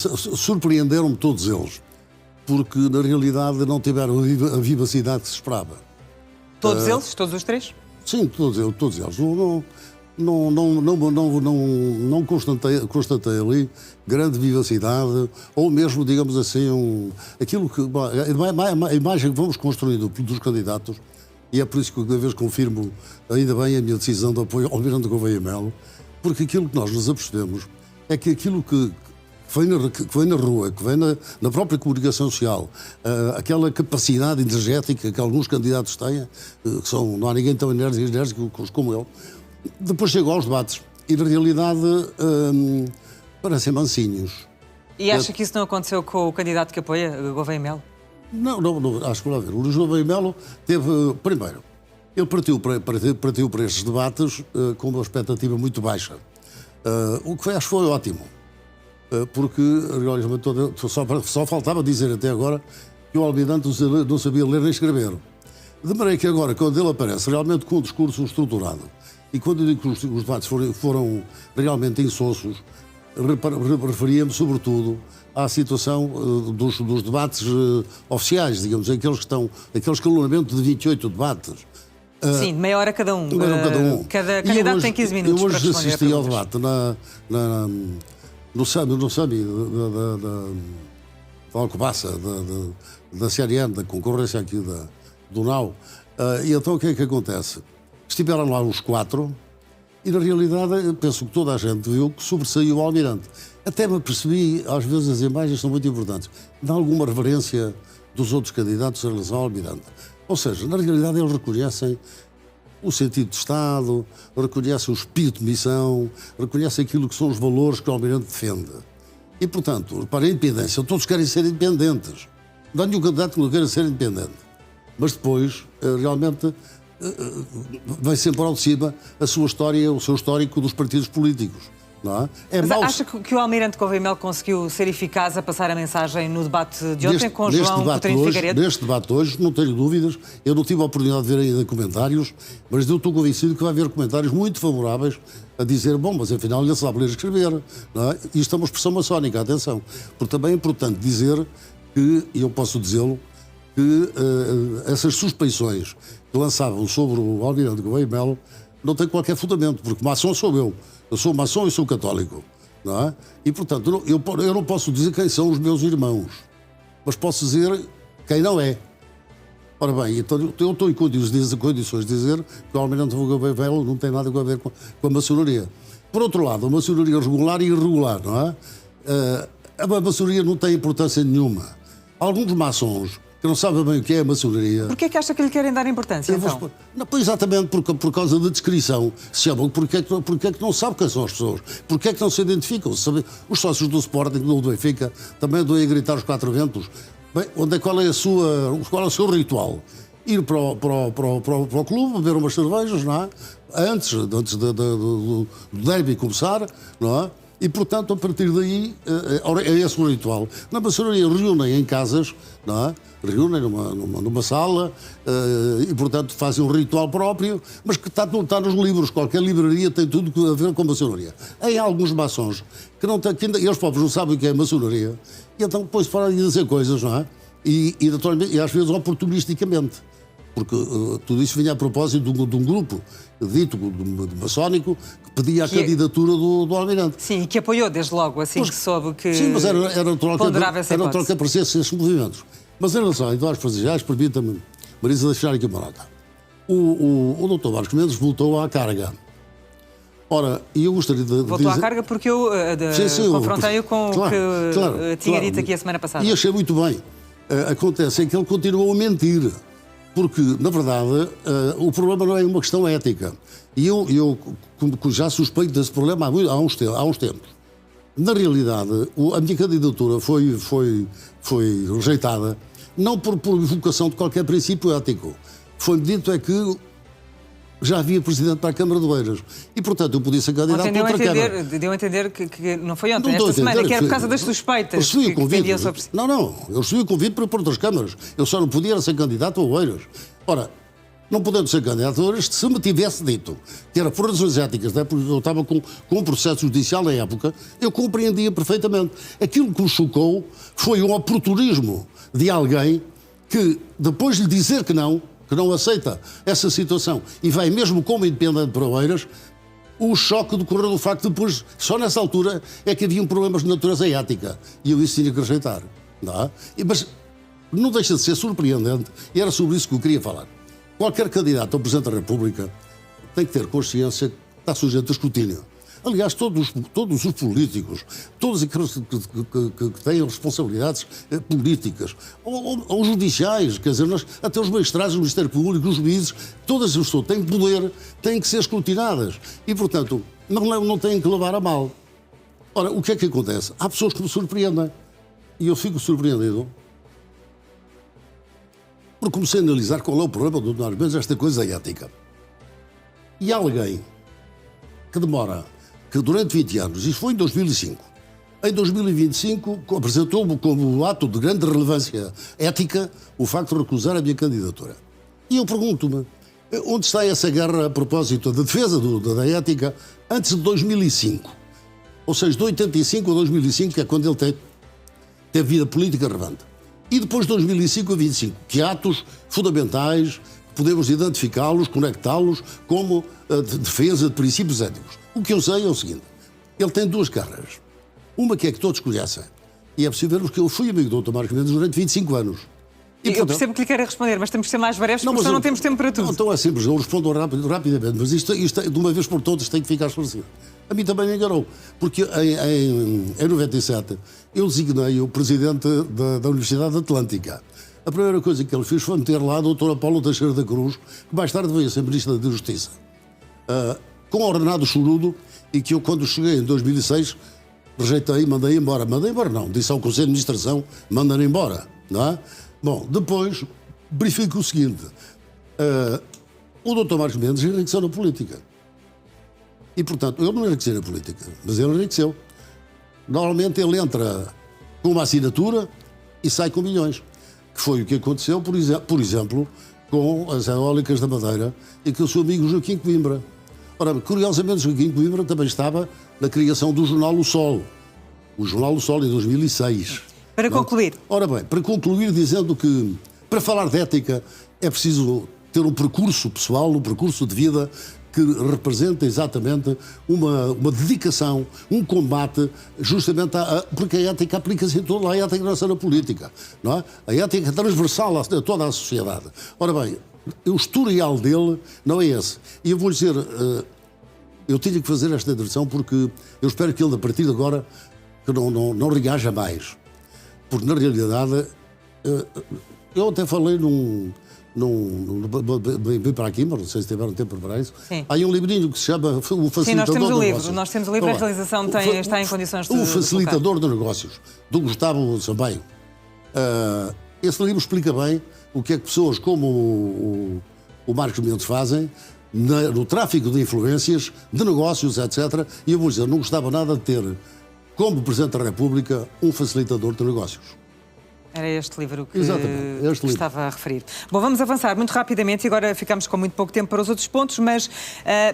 Surpreenderam-me todos eles, porque na realidade não tiveram a vivacidade que se esperava. Todos eles? Todos os três? Sim, todos eles. Não constatei ali grande vivacidade, ou mesmo, digamos assim, aquilo que. A imagem que vamos construindo dos candidatos, e é por isso que cada vez confirmo ainda bem a minha decisão de apoio ao Almirante Gouveia Melo, porque aquilo que nós nos apercebemos é que aquilo que vem na rua, que vem na própria comunicação social, aquela capacidade energética que alguns candidatos têm, não há ninguém tão enérgico como ele, depois chegam aos debates e, na realidade, parecem mansinhos. E acha que isso não aconteceu com o candidato que apoia, Gouveia Melo? Não, acho que não. O Luís Gouveia Melo teve, primeiro, ele partiu para estes debates com uma expectativa muito baixa, o que acho que foi ótimo. Porque só faltava dizer até agora que o Almirante não sabia ler nem escrever. De maneira que agora, quando ele aparece realmente com um discurso estruturado, e quando eu digo que os debates foram realmente insossos, referia-me sobretudo à situação dos debates oficiais, digamos, aqueles caloramentos de 28 debates. Sim, de meia hora cada um. Cada hoje, candidato tem 15 minutos para responder. Eu hoje assisti ao debate no SAMI da Alcobaça, da CNN, da concorrência aqui do NAU. E então o que é que acontece? Estiveram lá os quatro e, na realidade, eu penso que toda a gente viu que sobressaiu o Almirante. Até me percebi, às vezes as imagens são muito importantes, de alguma reverência dos outros candidatos em relação ao Almirante. Ou seja, na realidade eles reconhecem o sentido de Estado, reconhece o espírito de missão, reconhece aquilo que são os valores que o Almirante defende. E, portanto, para a independência, todos querem ser independentes. Não há nenhum candidato que não queira ser independente. Mas depois, realmente, vai sempre ao de cima a sua história, o seu histórico dos partidos políticos. Não é? Mas acha que o Almirante Gouveia Melo conseguiu ser eficaz a passar a mensagem no debate de ontem com João Coutinho Figueiredo? Neste debate hoje, não tenho dúvidas, eu não tive a oportunidade de ver ainda comentários, mas eu estou convencido que vai haver comentários muito favoráveis a dizer, bom, mas afinal ele sabe ler e escrever. Não é? Isto é uma expressão maçónica, atenção. Porque também é importante dizer que, e eu posso dizê-lo, que essas suspeições que lançavam sobre o Almirante Gouveia Melo não têm qualquer fundamento, porque maçom sou eu. Eu sou maçom e sou católico, não é? E, portanto, eu não posso dizer quem são os meus irmãos, mas posso dizer quem não é. Ora bem, então eu estou em condições de dizer que o Almirante Gouveia Melo não tem nada a ver com a maçonaria. Por outro lado, a maçonaria regular e irregular, não é? A maçonaria não tem importância nenhuma. Alguns maçons que não sabem bem o que é a maçonaria. Porquê é que acha que lhe querem dar importância, então? Não, exatamente por causa da descrição. Se chamam, porque é que não sabe quem são as pessoas? Porque é que não se identificam? Os sócios do Sporting, do Benfica, também andam a gritar os quatro ventos. Bem, qual é o seu ritual? Ir para o clube, beber umas cervejas, não é? Antes do derby começar, não é? E, portanto, a partir daí, é esse o ritual. Na maçonaria reúnem em casas, não é? Reúnem numa sala e, portanto, fazem um ritual próprio, mas que está nos livros. Qualquer livraria tem tudo a ver com a maçonaria. Em alguns maçons, que eles próprios não sabem o que é a maçonaria, e então depois param de dizer coisas, não é? E às vezes oportunisticamente. Porque tudo isso vinha a propósito de um grupo dito de maçónico que pedia a candidatura do Almirante. Sim, que apoiou desde logo, assim que soube que. Sim, mas era natural que aparecessem esses movimentos. Mas em relação a Eduardo Frazejais, permita-me, Marisa, deixar aqui uma nota. O doutor Marcos Mendes voltou à carga. Ora, e eu gostaria de voltou à carga porque eu confrontei-o com o que tinha dito aqui a semana passada. E achei muito bem. Acontece é que ele continuou a mentir. Porque, na verdade, o problema não é uma questão ética. E eu já suspeito desse problema há uns tempos. Na realidade, a minha candidatura foi rejeitada, não por invocação de qualquer princípio ético. Foi-me dito é que já havia presidente para a Câmara de Oeiras. E, portanto, eu podia ser candidato para outra Câmara. Deu a entender que não foi ontem, esta semana, que era por causa das suspeitas que pendiam sobre si. Não, eu recebi o convite para ir para outras câmaras. Eu só não podia ser candidato a Oeiras. Ora, não podendo ser candidato, se me tivesse dito que era por razões éticas, né, porque eu estava com um processo judicial na época, eu compreendia perfeitamente. Aquilo que me chocou foi o oportunismo de alguém que, depois de lhe dizer que não aceita essa situação e vai mesmo como independente para Oeiras, o choque decorreu do facto de depois, só nessa altura, é que havia problemas de natureza ética. E eu isso tinha que rejeitar. Não é? Mas não deixa de ser surpreendente, e era sobre isso que eu queria falar. Qualquer candidato ao Presidente da República tem que ter consciência que está sujeito a escrutínio. Aliás, todos os políticos, todos aqueles que têm responsabilidades políticas, ou judiciais, quer dizer, até os magistrados do Ministério Público, os juízes, todas as pessoas têm poder, têm que ser escrutinadas. E, portanto, não têm que levar a mal. Ora, o que é que acontece? Há pessoas que me surpreendem. E eu fico surpreendido. Porque comecei a analisar qual é o problema do Dr. Mendes, esta coisa ética. E há alguém que demora, que durante 20 anos, isso foi em 2005, em 2025 apresentou-me como ato de grande relevância ética o facto de recusar a minha candidatura. E eu pergunto-me, onde está essa guerra a propósito da defesa da ética antes de 2005? Ou seja, de 85 a 2005, que é quando ele teve vida política relevante. E depois de 2005 a 2025, que atos fundamentais podemos identificá-los, conectá-los como defesa de princípios éticos. O que eu sei é o seguinte, ele tem duas caras. Uma que é que todos conhecem, e é possível vermos que eu fui amigo do Dr. Marcos Mendes durante 25 anos. E, eu percebo que lhe quero responder, mas temos que ser mais breves, porque senão não temos tempo para tudo. Não, então é simples, eu respondo rapidamente, mas isto de uma vez por todas tem que ficar esclarecido. A mim também me enganou, porque em 97 eu designei o presidente da Universidade Atlântica. A primeira coisa que ele fez foi meter lá a doutora Paula Teixeira da Cruz, que mais tarde veio a ser Ministra da Justiça, com ordenado chorudo, e que eu, quando cheguei em 2006, rejeitei e mandei embora. Mandei embora não, disse ao Conselho de Administração, mandem embora, não é? Bom, depois verifico o seguinte, o Dr. Marcos Mendes enriqueceu na política. E, portanto, eu não enriqueci na política, mas ele enriqueceu. Normalmente ele entra com uma assinatura e sai com milhões. Que foi o que aconteceu, por exemplo, com as eólicas da Madeira e com o seu amigo Joaquim Coimbra. Ora, curiosamente, Joaquim Coimbra também estava na criação do jornal O Sol. O jornal O Sol em 2006. Para concluir. Ora bem, para concluir dizendo que, para falar de ética, é preciso ter um percurso pessoal, um percurso de vida que representa exatamente uma dedicação, um combate, justamente porque a ética aplica-se em toda a ética nossa na política, não é? A ética é transversal a toda a sociedade. Ora bem, o historial dele não é esse. E eu vou dizer, eu tinha que fazer esta direção porque eu espero que ele, a partir de agora, que não reaja mais. Porque, na realidade, eu até falei vim para aqui, mas não sei se tiveram tempo para preparar isso. Sim. Há um livrinho que se chama O Facilitador de Negócios. Nós temos o livro, a realização está em condições de... O Facilitador de Negócios, do Gustavo Sampaio. Esse livro explica bem o que é que pessoas como o Marcos Mendes fazem no tráfico de influências, de negócios, etc. E eu vou dizer, não gostava nada de ter, como Presidente da República, um facilitador de negócios. Era este livro que estava a referir. Bom, vamos avançar muito rapidamente e agora ficamos com muito pouco tempo para os outros pontos, mas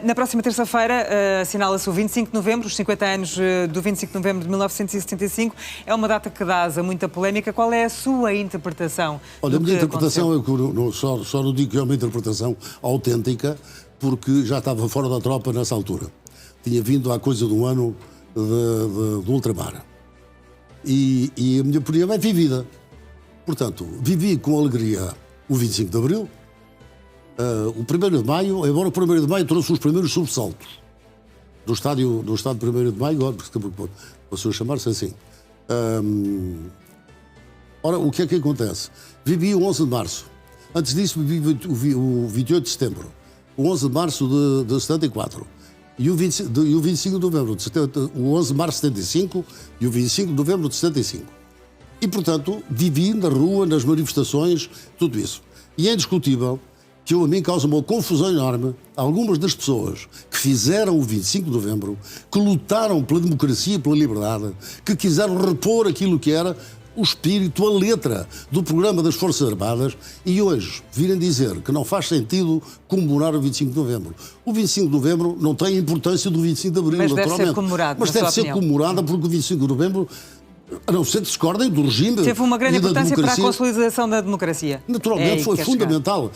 na próxima terça-feira assinala-se o 25 de novembro, os 50 anos do 25 de novembro de 1975. É uma data que dá asa muita polémica. Qual é a sua interpretação? Olha, a minha interpretação é que só não digo que é uma interpretação autêntica, porque já estava fora da tropa nessa altura. Tinha vindo há coisa de um ano de ultramar. E a minha opinião é vivida. Portanto, vivi com alegria o 25 de Abril, o 1º de Maio, embora o 1º de Maio trouxe os primeiros sobressaltos do estádio 1º de Maio, passou a chamar-se assim. Ora, o que é que acontece? Vivi o 11 de Março. Antes disso, vivi o 28 de Setembro, o 11 de Março de 74. E o 25 de novembro, o 11 de março de 75 e o 25 de novembro de 75. E, portanto, vivi na rua, nas manifestações, tudo isso. E é indiscutível que a mim causa uma confusão enorme algumas das pessoas que fizeram o 25 de novembro, que lutaram pela democracia e pela liberdade, que quiseram repor aquilo que era o espírito, a letra do programa das Forças Armadas e hoje virem dizer que não faz sentido comemorar o 25 de novembro. O 25 de novembro não tem a importância do 25 de abril, mas naturalmente. Deve ser comemorado, mas deve ser opinião. comemorada porque o 25 de novembro, a não ser que discordem do regime Teve uma grande e da importância para a democracia. consolidação da democracia. Naturalmente, foi fundamental.